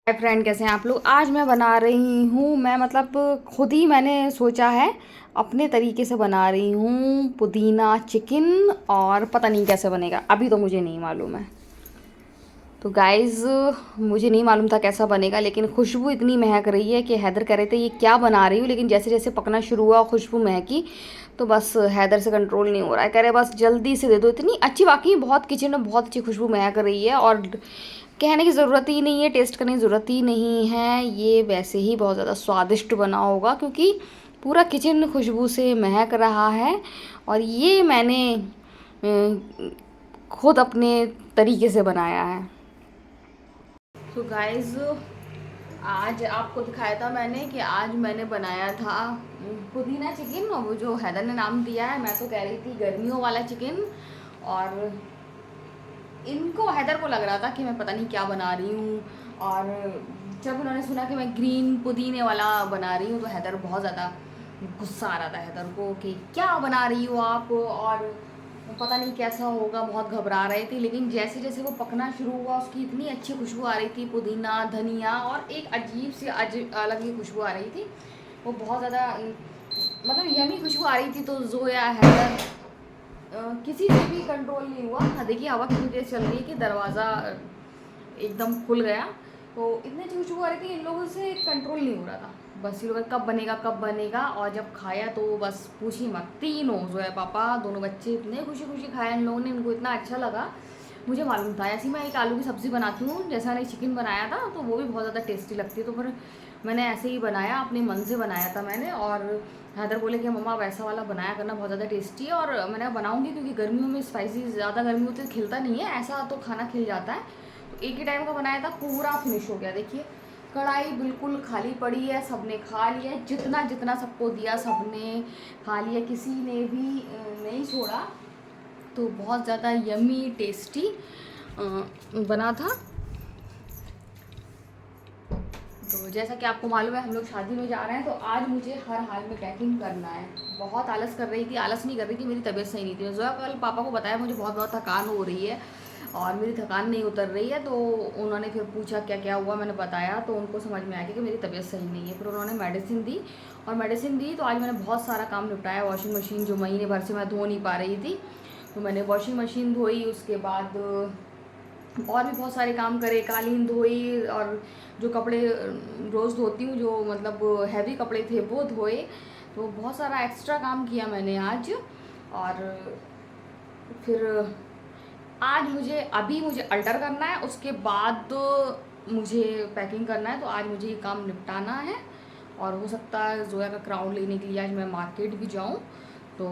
Hi friend, कैसे हैं आप लोग। आज मैं बना रही हूँ, मैं मतलब खुद ही मैंने सोचा है, अपने तरीके से बना रही हूँ पुदीना चिकन। और पता नहीं कैसे बनेगा, अभी तो मुझे नहीं मालूम है। तो गाइज़, मुझे नहीं मालूम था कैसा बनेगा, लेकिन खुशबू इतनी महक रही है कि हैदर कह रहे थे ये क्या बना रही हूँ। लेकिन जैसे जैसे पकना शुरू हुआ, खुशबू महकी, तो बस हैदर से कंट्रोल नहीं हो रहा है। कह रहे बस जल्दी से दे दो। इतनी अच्छी, वाकई बहुत किचन में बहुत अच्छी खुशबू महक रही है। और कहने की ज़रूरत ही नहीं है, टेस्ट करने की ज़रूरत ही नहीं है, ये वैसे ही बहुत ज़्यादा स्वादिष्ट बना होगा, क्योंकि पूरा किचन खुशबू से महक रहा है। और ये मैंने खुद अपने तरीके से बनाया है। तो गाइज़, आज आपको दिखाया था मैंने कि आज मैंने बनाया था पुदीना चिकन। और वो जो हैदर ने नाम दिया है, मैं तो कह रही थी गर्मियों वाला चिकन। और इनको, हैदर को लग रहा था कि मैं पता नहीं क्या बना रही हूँ। और जब उन्होंने सुना कि मैं ग्रीन पुदीने वाला बना रही हूँ, तो हैदर बहुत ज़्यादा गुस्सा आ रहा था हैदर को कि क्या बना रही हो आप, और पता नहीं कैसा होगा। बहुत घबरा रहे थे। लेकिन जैसे जैसे वो पकना शुरू हुआ, उसकी इतनी अच्छी खुशबू आ रही थी, पुदीना धनिया, और एक अजीब सी अलग ही खुशबू आ रही थी। वो बहुत ज़्यादा मतलब यमी खुशबू आ रही थी। तो जोया, हैदर, किसी से भी कंट्रोल नहीं हुआ। हाँ, देखिए हवा कितनी तेज़ चल रही है कि दरवाज़ा एकदम खुल गया। तो इतनी अच्छी खुशबू आ रही थी, इन लोगों से कंट्रोल नहीं हो रहा था। बस ये लोग कब बनेगा कब बनेगा। और जब खाया तो बस पूछी मत, तीनों जोया पापा दोनों बच्चे इतने खुशी खुशी खाया इन लोगों ने, इनको इतना अच्छा लगा। मुझे मालूम था, ऐसी मैं एक आलू की सब्ज़ी बनाती हूँ, जैसा मैंने चिकन बनाया था, तो वो भी बहुत ज़्यादा टेस्टी लगती है। तो फिर मैंने ऐसे ही बनाया, अपने मन से बनाया था मैंने। और हैदर बोले कि मम्मा वैसा वाला बनाया करना, बहुत ज़्यादा टेस्टी है। और मैंने बनाऊँगी, क्योंकि गर्मियों में स्पाइसी ज़्यादा गर्मी होती है, खिलता नहीं है, ऐसा तो खाना खिल जाता है। तो एक ही टाइम का बनाया था, पूरा फिनिश हो गया। देखिए कढ़ाई बिल्कुल खाली पड़ी है, सबने खा लिया। जितना जितना सबको दिया सबने खा लिया, किसी ने भी नहीं छोड़ा। तो बहुत ज़्यादा यमी टेस्टी बना था। तो जैसा कि आपको मालूम है, हम लोग शादी में जा रहे हैं, तो आज मुझे हर हाल में पैकिंग करना है। बहुत आलस कर रही थी, आलस नहीं कर रही थी, मेरी तबीयत सही नहीं थी। जोया कल पापा को बताया मुझे बहुत बहुत थकान हो रही है और मेरी थकान नहीं उतर रही है। तो उन्होंने फिर पूछा क्या क्या हुआ, मैंने बताया, तो उनको समझ में आ गया कि मेरी तबीयत सही नहीं है। फिर उन्होंने मेडिसिन दी, और मेडिसिन दी तो आज मैंने बहुत सारा काम निपटाया। वॉशिंग मशीन जो महीने भर से मैं धो नहीं पा रही थी, तो मैंने वॉशिंग मशीन धोई। उसके बाद और भी बहुत सारे काम करे, कालीन धोई, और जो कपड़े रोज़ धोती हूँ, जो मतलब हैवी कपड़े थे, वो धोए। तो बहुत सारा एक्स्ट्रा काम किया मैंने आज। और फिर आज मुझे अल्टर करना है, उसके बाद तो मुझे पैकिंग करना है। तो आज मुझे ये काम निपटाना है। और हो सकता है जोया का क्राउन लेने के लिए आज मैं मार्केट भी जाऊँ। तो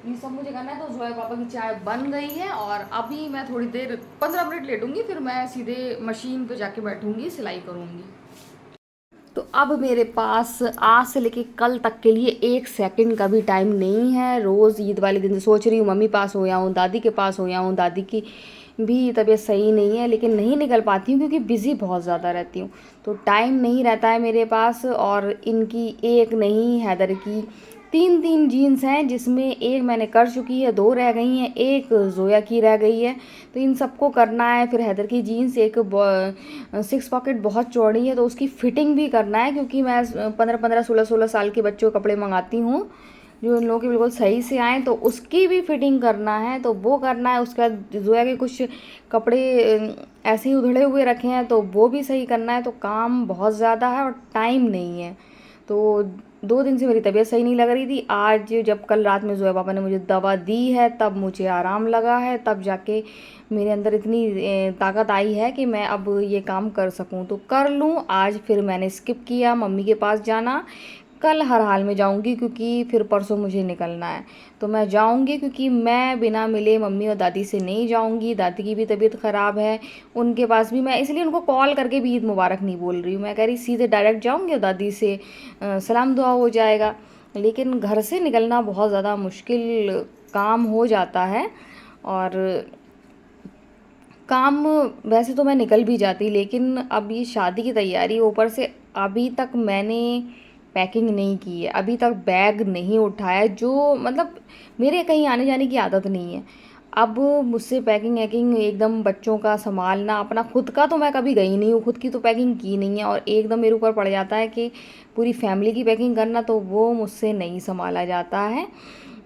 ये सब मुझे करना है। तो जोया पापा की चाय बन गई है, और अभी मैं थोड़ी देर 15 मिनट लेटूंगी, फिर मैं सीधे मशीन पे जाके बैठूंगी, सिलाई करूँगी। तो अब मेरे पास आज से लेके कल तक के लिए 1 सेकंड का भी टाइम नहीं है। रोज़ ईद वाले दिन सोच रही हूँ मम्मी पास हो जाऊँ, दादी के पास हो जाऊँ। दादी की भी तबीयत सही नहीं है, लेकिन नहीं निकल पाती हूँ, क्योंकि बिज़ी बहुत ज़्यादा रहती हूँ। तो टाइम नहीं रहता है मेरे पास। और इनकी एक नहीं, हैदर की 3 जीन्स हैं, जिसमें एक मैंने कर चुकी है, 2 रह गई हैं, एक जोया की रह गई है। तो इन सबको करना है। फिर हैदर की जीन्स एक 6 पॉकेट बहुत चौड़ी है, तो उसकी फिटिंग भी करना है, क्योंकि मैं 15-15, 16-16 साल के बच्चों के कपड़े मंगाती हूँ, जो इन लोगों के बिल्कुल सही से आएँ। तो उसकी भी फिटिंग करना है, तो वो करना है। उसके बाद जोया के कुछ कपड़े ऐसे ही उधड़े हुए रखे हैं, तो वो भी सही करना है। तो काम बहुत ज़्यादा है और टाइम नहीं है। तो 2 दिन से मेरी तबीयत सही नहीं लग रही थी। आज जब कल रात में जोया पापा ने मुझे दवा दी है, तब मुझे आराम लगा है, तब जाके मेरे अंदर इतनी ताकत आई है कि मैं अब ये काम कर सकूं। तो कर लूं। आज फिर मैंने स्किप किया मम्मी के पास जाना। कल हर हाल में जाऊंगी, क्योंकि फिर परसों मुझे निकलना है। तो मैं जाऊंगी, क्योंकि मैं बिना मिले मम्मी और दादी से नहीं जाऊंगी। दादी की भी तबीयत ख़राब है, उनके पास भी मैं इसलिए उनको कॉल करके भी ईद मुबारक नहीं बोल रही हूँ। मैं कह रही सीधे डायरेक्ट जाऊंगी और दादी से सलाम दुआ हो जाएगा। लेकिन घर से निकलना बहुत ज़्यादा मुश्किल काम हो जाता है। और काम वैसे तो मैं निकल भी जाती, लेकिन अब ये शादी की तैयारी, ऊपर से अभी तक मैंने पैकिंग नहीं की है, अभी तक बैग नहीं उठाया, जो मतलब मेरे कहीं आने जाने की आदत नहीं है। अब मुझसे पैकिंग वैकिंग एकदम बच्चों का संभालना, अपना खुद का तो मैं कभी गई नहीं हूँ, खुद की तो पैकिंग की नहीं है, और एकदम मेरे ऊपर पड़ जाता है कि पूरी फैमिली की पैकिंग करना, तो वो मुझसे नहीं संभाला जाता है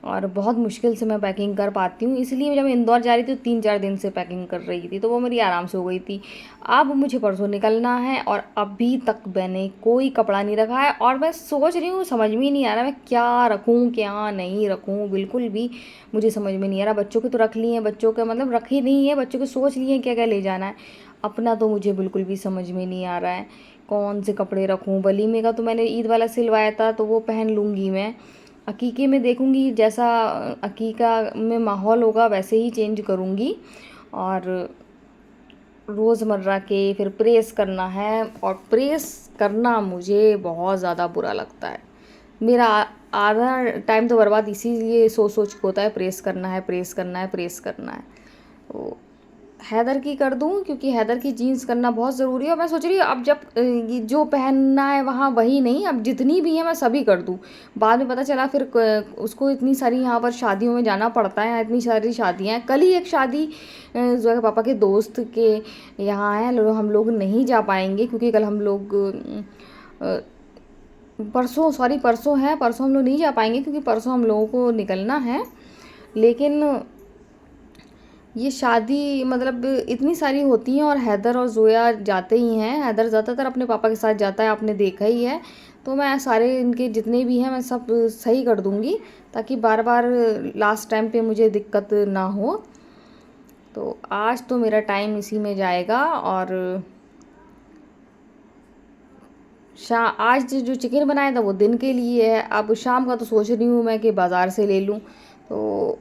और बहुत मुश्किल से मैं पैकिंग कर पाती हूँ। इसलिए जब मैं इंदौर जा रही थी तो 3-4 दिन से पैकिंग कर रही थी, तो वो मेरी आराम से हो गई थी। अब मुझे परसों निकलना है और अभी तक मैंने कोई कपड़ा नहीं रखा है, और मैं सोच रही हूँ, समझ में ही नहीं आ रहा मैं क्या रखूँ क्या नहीं रखूँ, बिल्कुल भी मुझे समझ में नहीं आ रहा। बच्चों के तो रख लिए हैं, बच्चों का मतलब रख ही नहीं है, बच्चों के सोच लिए हैं क्या क्या ले जाना है, अपना तो मुझे बिल्कुल भी समझ में नहीं आ रहा है कौन से कपड़े रखूँ। वलीमे का तो मैंने ईद वाला सिलवाया था तो वो पहन लूँगी मैं, अकीके में देखूँगी जैसा अकीका में माहौल होगा वैसे ही चेंज करूँगी। और रोज़मर्रा के फिर प्रेस करना है, और प्रेस करना मुझे बहुत ज़्यादा बुरा लगता है। मेरा आधा टाइम तो बर्बाद इसीलिए सोच सोच के होता है, प्रेस करना है प्रेस करना है प्रेस करना है। तो हैदर की कर दूँ, क्योंकि हैदर की जीन्स करना बहुत ज़रूरी है, और मैं सोच रही हूँ अब जब ये जो पहनना है वहाँ वही नहीं, अब जितनी भी है मैं सभी कर दूँ। बाद में पता चला फिर उसको इतनी सारी यहाँ पर शादियों में जाना पड़ता है, इतनी सारी शादियाँ हैं। कल ही एक शादी जो है पापा के दोस्त के यहाँ है, हम लोग नहीं जा पाएंगे क्योंकि कल हम लोग परसों है, परसों हम लोग नहीं जा पाएंगे क्योंकि परसों हम लोगों को निकलना है। लेकिन ये शादी मतलब इतनी सारी होती हैं, और हैदर और ज़ोया जाते ही हैं। हैदर ज़्यादातर अपने पापा के साथ जाता है, आपने देखा ही है। तो मैं सारे इनके जितने भी हैं मैं सब सही कर दूँगी, ताकि बार बार लास्ट टाइम पे मुझे दिक्कत ना हो। तो आज तो मेरा टाइम इसी में जाएगा, और आज जो चिकन बनाया था वो दिन के लिए है। अब शाम का तो सोच रही हूँ मैं कि बाज़ार से ले लूँ। तो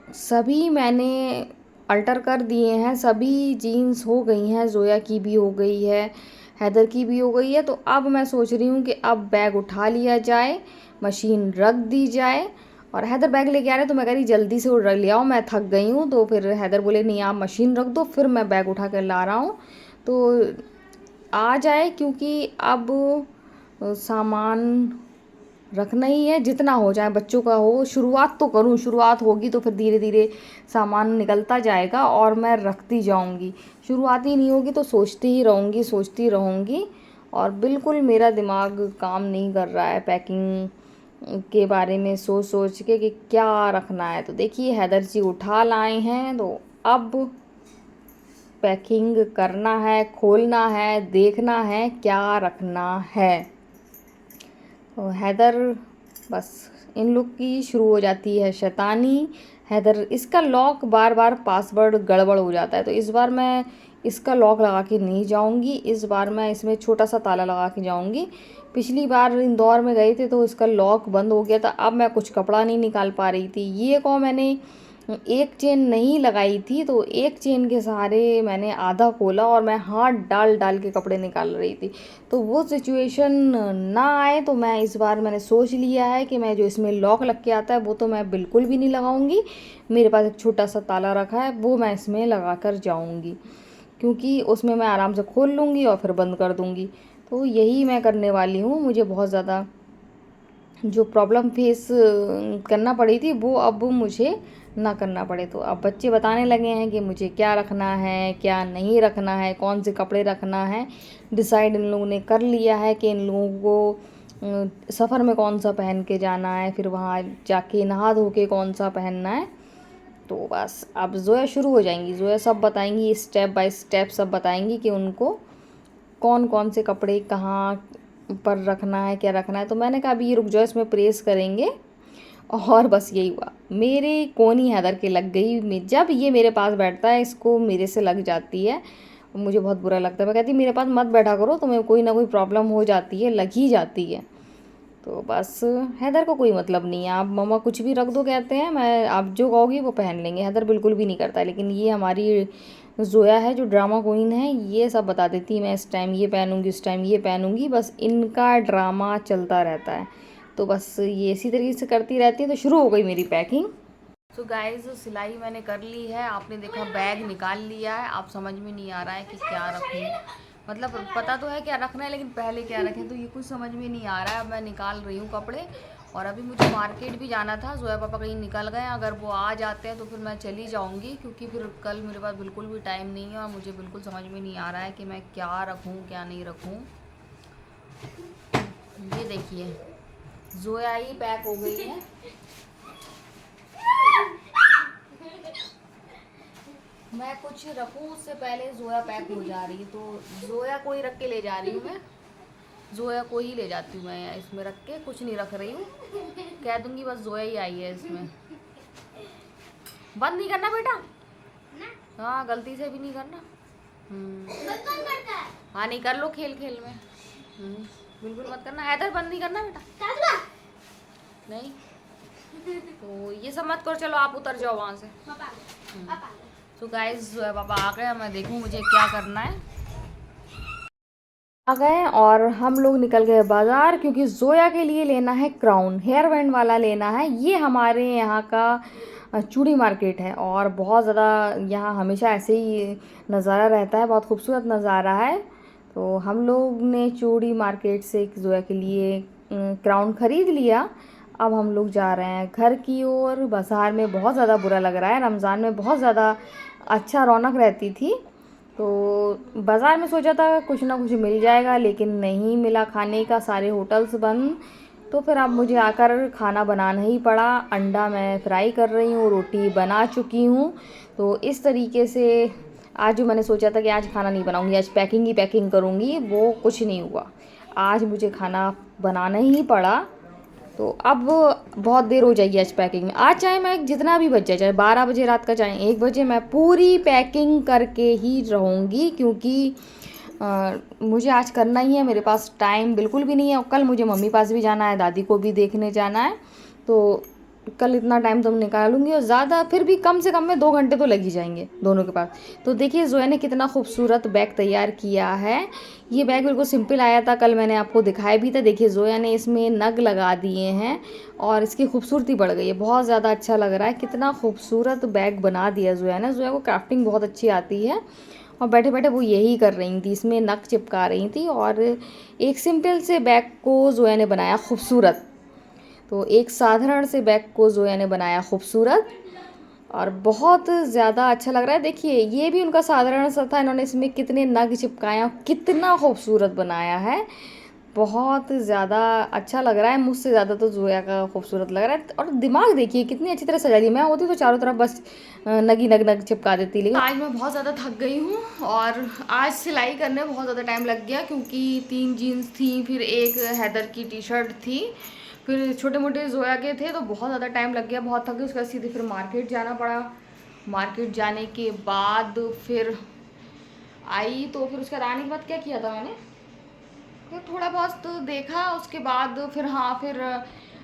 सभी मैंने अल्टर कर दिए हैं, सभी जीन्स हो गई हैं, ज़ोया की भी हो गई है, हैदर की भी हो गई है। तो अब मैं सोच रही हूँ कि अब बैग उठा लिया जाए, मशीन रख दी जाए। और हैदर बैग लेके आ रहे तो मैं कह रही जल्दी से वो रख ले आओ, मैं थक गई हूँ। तो फिर हैदर बोले नहीं आप मशीन रख दो, फिर मैं बैग उठा कर ला रहा हूँ। तो आ जाए, क्योंकि अब सामान रखना ही है, जितना हो जाए बच्चों का हो। शुरुआत तो करूँ, शुरुआत होगी तो फिर धीरे धीरे सामान निकलता जाएगा और मैं रखती जाऊँगी। शुरुआत ही नहीं होगी तो सोचती रहूँगी, और बिल्कुल मेरा दिमाग काम नहीं कर रहा है पैकिंग के बारे में सोच सोच के कि क्या रखना है। तो देखिए हैदर जी उठा लाए हैं, तो अब पैकिंग करना है, खोलना है, देखना है क्या रखना है। तो हैदर बस इन लोग की शुरू हो जाती है शैतानी। हैदर इसका लॉक बार बार पासवर्ड गड़बड़ हो जाता है, तो इस बार मैं इसका लॉक लगा के नहीं जाऊंगी, इस बार मैं इसमें छोटा सा ताला लगा के जाऊंगी। पिछली बार इंदौर में गए थे तो इसका लॉक बंद हो गया था, अब मैं कुछ कपड़ा नहीं निकाल पा रही थी। ये को मैंने एक चेन नहीं लगाई थी, तो एक चेन के सहारे मैंने आधा खोला और मैं हाथ डाल डाल के कपड़े निकाल रही थी। तो वो सिचुएशन ना आए, तो मैं इस बार मैंने सोच लिया है कि मैं जो इसमें लॉक लग के आता है वो तो मैं बिल्कुल भी नहीं लगाऊंगी। मेरे पास एक छोटा सा ताला रखा है, वो मैं इसमें लगा कर जाऊँगी, क्योंकि उसमें मैं आराम से खोल लूँगी और फिर बंद कर दूँगी। तो यही मैं करने वाली हूँ। मुझे बहुत ज़्यादा जो प्रॉब्लम फेस करना पड़ी थी वो अब मुझे ना करना पड़े। तो अब बच्चे बताने लगे हैं कि मुझे क्या रखना है क्या नहीं रखना है, कौन से कपड़े रखना है। डिसाइड इन लोगों ने कर लिया है कि इन लोगों को सफ़र में कौन सा पहन के जाना है, फिर वहाँ जाके नहा धो के कौन सा पहनना है। तो बस अब ज़ोया शुरू हो जाएंगी, ज़ोया सब बताएंगी, स्टेप बाय स्टेप सब बताएंगी कि उनको कौन कौन से कपड़े कहाँ पर रखना है क्या रखना है। तो मैंने कहा अभी ये रुक जाओ, इसमें प्रेस करेंगे। और बस यही हुआ, मेरे कोनी हैदर के लग गई। जब ये मेरे पास बैठता है इसको मेरे से लग जाती है, मुझे बहुत बुरा लगता है। मैं कहती मेरे पास मत बैठा करो, तुम्हें कोई ना कोई प्रॉब्लम हो जाती है, लग ही जाती है। तो बस हैदर को कोई मतलब नहीं है, आप मम्मा कुछ भी रख दो कहते हैं, मैं आप जो कहोगी वो पहन लेंगे। हैदर बिल्कुल भी नहीं करता है। लेकिन ये हमारी ज़ोया है जो ड्रामा क्वीन है, ये सब बता देती है मैं इस टाइम ये पहनूंगी इस टाइम ये पहनूंगी, बस इनका ड्रामा चलता रहता है। तो बस ये इसी तरीके से करती रहती है। तो शुरू हो गई मेरी पैकिंग। तो गाइज सिलाई मैंने कर ली है, आपने देखा बैग निकाल लिया है। आप समझ में नहीं आ रहा है कि क्या रखूँ, मतलब पता तो है क्या रखना है लेकिन पहले क्या रखें, तो ये कुछ समझ में नहीं आ रहा है। अब मैं निकाल रही हूँ कपड़े, और अभी मुझे मार्केट भी जाना था। जोया पापा कहीं निकल गए, अगर वो आ जाते हैं तो फिर मैं चली जाऊंगी, क्योंकि फिर कल मेरे पास बिल्कुल भी टाइम नहीं है और मुझे बिल्कुल समझ में नहीं आ रहा है कि मैं क्या रखूं क्या नहीं रखूं। ये देखिए जोया ही पैक हो गई है। मैं कुछ रखूं उससे पहले जोया पैक हो जा रही है, तो जोया को ही रख के ले जा रही हूँ मैं। जोया को ही ले जाती हूँ मैं, इसमें रख के कुछ नहीं रख रही हूँ। कह दूंगी बस जोया ही आई है इसमें। बंद नहीं करना बेटा, हाँ गलती से भी नहीं करना। हाँ नहीं कर लो खेल खेल में। बिल्कुल मत करना हैदर, बंद नहीं करना बेटा। नहीं तो ये सब मत करो, चलो आप उतर जाओ वहाँ से। तो गाइस पापा आ गए, मैं देखूँ मुझे क्या करना है। आ गए और हम लोग निकल गए बाज़ार, क्योंकि जोया के लिए लेना है क्राउन, हेयर बैंड वाला लेना है। ये हमारे यहाँ का चूड़ी मार्केट है और बहुत ज़्यादा यहाँ हमेशा ऐसे ही नज़ारा रहता है, बहुत खूबसूरत नज़ारा है। तो हम लोग ने चूड़ी मार्केट से जोया के लिए क्राउन ख़रीद लिया। अब हम लोग जा रहे हैं घर की ओर। बाज़ार में बहुत ज़्यादा बुरा लग रहा है, रमज़ान में बहुत ज़्यादा अच्छा रौनक रहती थी। तो बाज़ार में सोचा था कुछ ना कुछ मिल जाएगा, लेकिन नहीं मिला खाने का, सारे होटल्स बंद। तो फिर अब मुझे आकर खाना बनाना ही पड़ा। अंडा मैं फ्राई कर रही हूँ, रोटी बना चुकी हूँ। तो इस तरीके से आज जो मैंने सोचा था कि आज खाना नहीं बनाऊँगी, आज पैकिंग ही पैकिंग करूँगी, वो कुछ नहीं हुआ। आज मुझे खाना बनाना ही पड़ा। तो अब बहुत देर हो जाएगी आज पैकिंग में। आज चाहे मैं जितना भी बच जाए, चाहे 12 बजे रात का, चाहे 1 बजे, मैं पूरी पैकिंग करके ही रहूँगी, क्योंकि मुझे आज करना ही है। मेरे पास टाइम बिल्कुल भी नहीं है। कल मुझे मम्मी पास भी जाना है, दादी को भी देखने जाना है। तो कल इतना टाइम तो निकालूंगी, और ज़्यादा फिर भी कम से कम में 2 घंटे तो लग ही जाएंगे दोनों के पास। तो देखिए जोया ने कितना खूबसूरत बैग तैयार किया है। ये बैग बिल्कुल सिंपल आया था, कल मैंने आपको दिखाया भी था। देखिए जोया ने इसमें नग लगा दिए हैं और इसकी खूबसूरती बढ़ गई है, बहुत ज़्यादा अच्छा लग रहा है। कितना खूबसूरत बैग बना दिया जोया ने। जोया को क्राफ्टिंग बहुत अच्छी आती है और बैठे बैठे वो यही कर रही थी, इसमें नग चिपका रही थी। और एक सिंपल से बैग को जोया ने बनाया खूबसूरत। तो एक साधारण से बैग को जोया ने बनाया खूबसूरत और बहुत ज़्यादा अच्छा लग रहा है। देखिए ये भी उनका साधारण सा था, इन्होंने इसमें कितने नग चिपकाया, कितना खूबसूरत बनाया है। बहुत ज़्यादा अच्छा लग रहा है, मुझसे ज़्यादा तो जोया का खूबसूरत लग रहा है। और दिमाग देखिए कितनी अच्छी तरह सजा दी। मैं होती तो चारों तरफ बस नगी नग नग चिपका देती। लेकिन आज मैं बहुत ज़्यादा थक गई हूँ और आज सिलाई करने में बहुत ज़्यादा टाइम लग गया, क्योंकि 3 जीन्स थी, फिर एक हैदर की टी शर्ट थी, फिर छोटे मोटे जोया के थे, तो बहुत ज़्यादा टाइम लग गया, बहुत थक गई। उसके बाद सीधे फिर मार्केट जाना पड़ा। मार्केट जाने के बाद फिर आई, तो फिर उसके बाद आने के बाद क्या किया था मैंने, फिर थोड़ा बहुत तो देखा। उसके बाद फिर हाँ फिर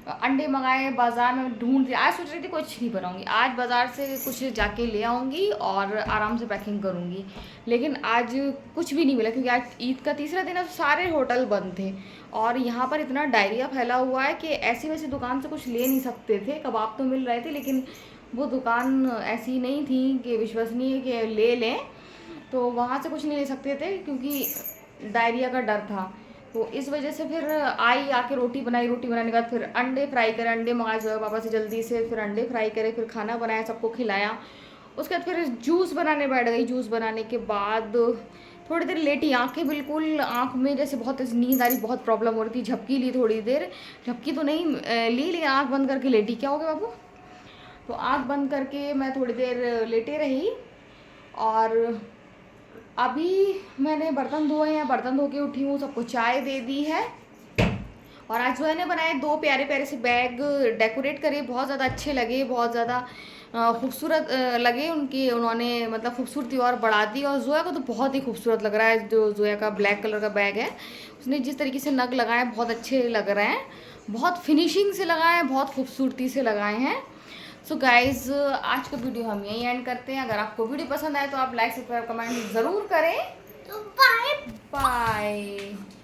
अंडे मंगाए, बाज़ार में ढूंढ दिया। आज सोच रही थी कुछ नहीं बनाऊंगी, आज बाज़ार से कुछ जाके ले आऊँगी और आराम से पैकिंग करूँगी। लेकिन आज कुछ भी नहीं मिला, क्योंकि आज ईद का तीसरा दिन है, तो सारे होटल बंद थे। और यहाँ पर इतना डायरिया फैला हुआ है कि ऐसी वैसी दुकान से कुछ ले नहीं सकते थे। कबाब तो मिल रहे थे, लेकिन वो दुकान ऐसी नहीं थी कि विश्वसनीय कि ले लें, तो वहाँ से कुछ नहीं ले सकते थे, क्योंकि डायरिया का डर था। तो इस वजह से फिर आई, आके रोटी बनाई, रोटी बनाने के बाद फिर अंडे फ्राई करे, अंडे मंगाए जोया पापा से जल्दी से, फिर अंडे फ्राई करे, फिर खाना बनाया, सबको खिलाया। उसके बाद फिर जूस बनाने बैठ गई। जूस बनाने के बाद थोड़ी देर लेटी, आंखें बिल्कुल, आंख में जैसे बहुत नींद आ रही, बहुत प्रॉब्लम हो रही थी। झपकी ली थोड़ी देर, झपकी तो नहीं ली, लेकिन आँख बंद करके लेटी। क्या हो गया बाबू? तो आँख बंद करके मैं थोड़ी देर लेटे रही। और अभी मैंने बर्तन धोए हैं, बर्तन धो के उठी हूँ, सबको चाय दे दी है। और आज जोया ने बनाए 2 प्यारे प्यारे से बैग, डेकोरेट करे, बहुत ज़्यादा अच्छे लगे, बहुत ज़्यादा खूबसूरत लगे उनकी, उन्होंने मतलब खूबसूरती और बढ़ा दी। और जोया को तो बहुत ही खूबसूरत लग रहा है। जो जोया का ब्लैक कलर का बैग है, उसने जिस तरीके से नग लगाए बहुत अच्छे लग रहे हैं, बहुत फिनिशिंग से लगाए हैं, बहुत खूबसूरती से लगाए हैं। सो गाइज आज का वीडियो हम यहीं एंड करते हैं। अगर आपको वीडियो पसंद आए तो आप लाइक सब्सक्राइब कमेंट ज़रूर करें। तो बाय बाय।